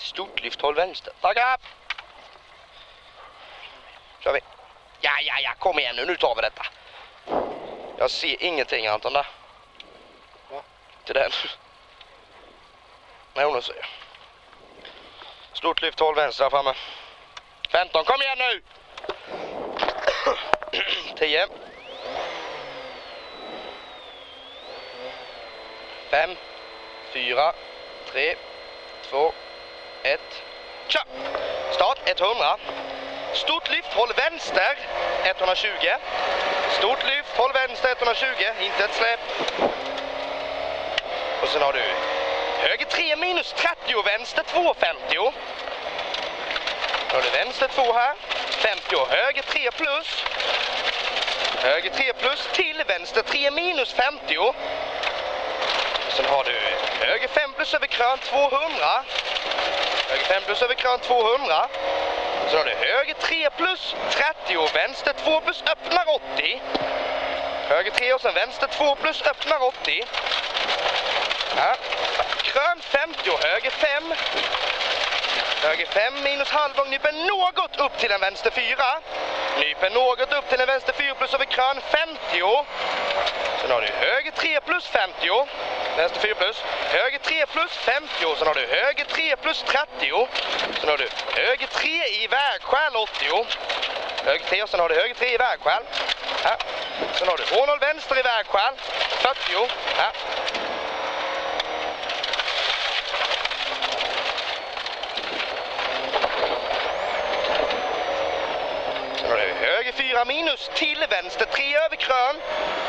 Stort lyft, håll vänster. Tackar! Kör vi. Ja, kom igen nu tar vi detta. Jag ser ingenting Anton där. Ja. Till den. Nej, hon ser jag. Stort lyft, håll vänster framme. 15, kom igen nu! 10. 5, 4, 3, 2, 1. Kör! Start 100. Stort lyft, håll vänster 120. Stort lyft, håll vänster 120. Inte ett släpp. Och sen har du höger 3 minus 30 och vänster 2,50. Då har du vänster 2 här. 50 och höger 3 plus. Höger 3 plus till vänster 3 minus 50. Sen har du höger 5 plus över krön 200. Höger 5 plus över krön 200. Sen har du höger 3 plus 30 och vänster 2 plus öppnar 80. Höger 3 och sen vänster 2 plus öppnar 80. Ja. Krön 50 och höger 5. Höger 5 minus halvgång, nyper något upp till en vänster 4. Nyper något upp till en vänster 4 plus över krön 50. Sen har du höger 3 plus 50. Vänster 4 plus. Höger 3 plus 50. Sen har du höger 3 plus 30. Sen har du höger 3 i vägskäl 80. Höger 3 och sen har du höger 3 i vägskäl. Ja. Sen har du hårnål vänster i vägskäl 40. Ja. Höger 4 minus till vänster 3 över krön.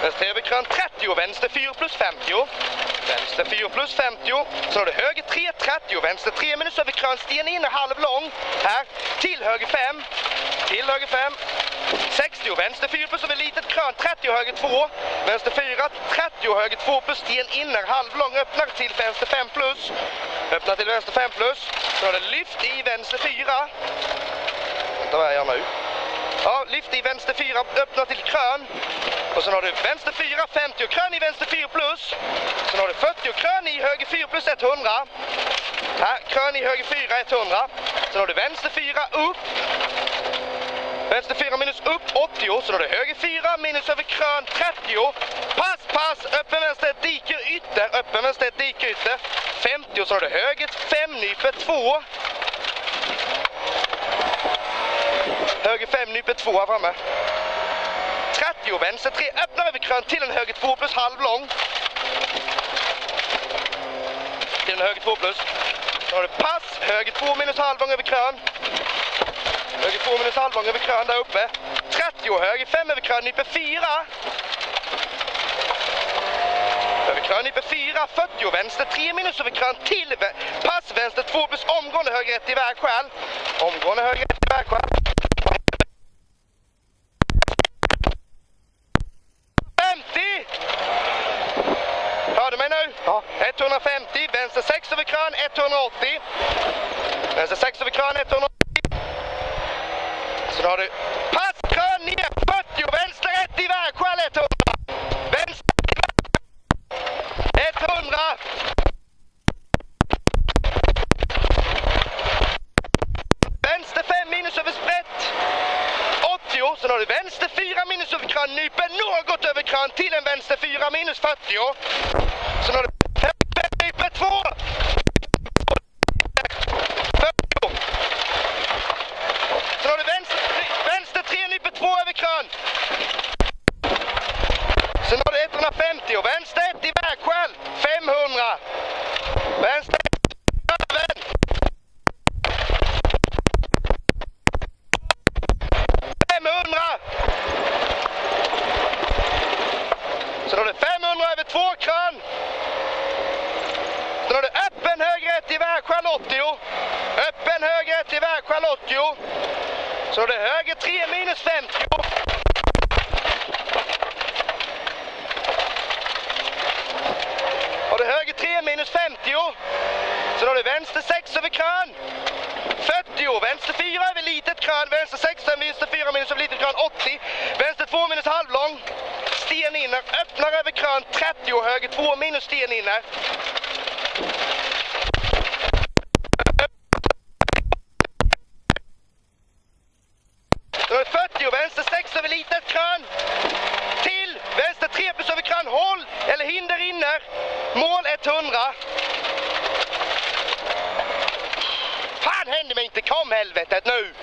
Vänster 3 över krön 30 och vänster 4 plus 50. Vänster 4 plus 50. Så har du höger 3 30 och vänster 3 minus över krön sten in halv lång. Här till höger 5. Till höger 5. 60 och vänster 4 plus över litet krön 30 och höger 2. Vänster 4 30 och höger 2 plus sten inner halv lång öppnar till vänster 5 plus. Öppnar till vänster 5 plus. Så har du lyft i vänster 4. Vänta vad jag gör nu. Ja, lyft i vänster 4, öppna till krön. Och sen har du vänster 4, 50 och krön i vänster 4 plus. Sen har du 40 och krön i höger 4 plus 100. Här, krön i höger 4, 100. Sen har du vänster 4 upp. Vänster 4 minus upp 80. Sen har du höger 4 minus över krön 30. Pass, öppen vänster diker ytter. Öppen vänster diker ytter 50. Och så har du höger 5 nyper 2. Höger 5 nyper 2 här framme. 30 och vänster 3 öppnar över krön till en höger 2 plus halv lång. Till en höger 2 plus. Så har du pass, höger 2 minus halv lång över krön. Höger 2 minus halv lång över krön där uppe. 30 och höger 5 över krön nyper 4. Över krön nyper 4, 40 och vänster 3 minus över krön till pass, vänster 2 plus omgående höger 1 i vägskäl. Omgående höger 1 i vägskäl. 50! Hör du mig nu? Ja. 150, vänster 6 över krön 180. Vänster 6 över krön 180. Så då har du pass, krön ner 40 och vänster 1 i vägskäl 100. Vänster 100. Vänster 5 minus över sprätt 80. Sen har du vänster 4 minus över krön, nyper något över krön till en vänster 4 minus 40. Sen har du 5 nyper 2. 40. Sen har du vänster 3 nyper 2 över krön. Sen har du 150 och vänster 1 i vägskäl 500. Vänster 500. Sen har du 500 över 2 krön. Sen har du öppen höger 1 i vägskäl 80. Öppen höger 1 i vägskäl 80. Så har du höger 3 minus 50. Har du höger 3 minus 50. Sen har du vänster 6 över krön 40. Vänster 4 över litet krön. Vänster 6, vänster 4 minus över litet krön 80. Vänster 2 minus halvlång. Sten inner. Öppnar över krön 30 och höger 2 minus sten inner. 130, vänster 6 över litet krön. Till, vänster 3 plus över krön, håll, eller hinder inner. Mål 100. Fan händer mig inte, kom helvetet nu.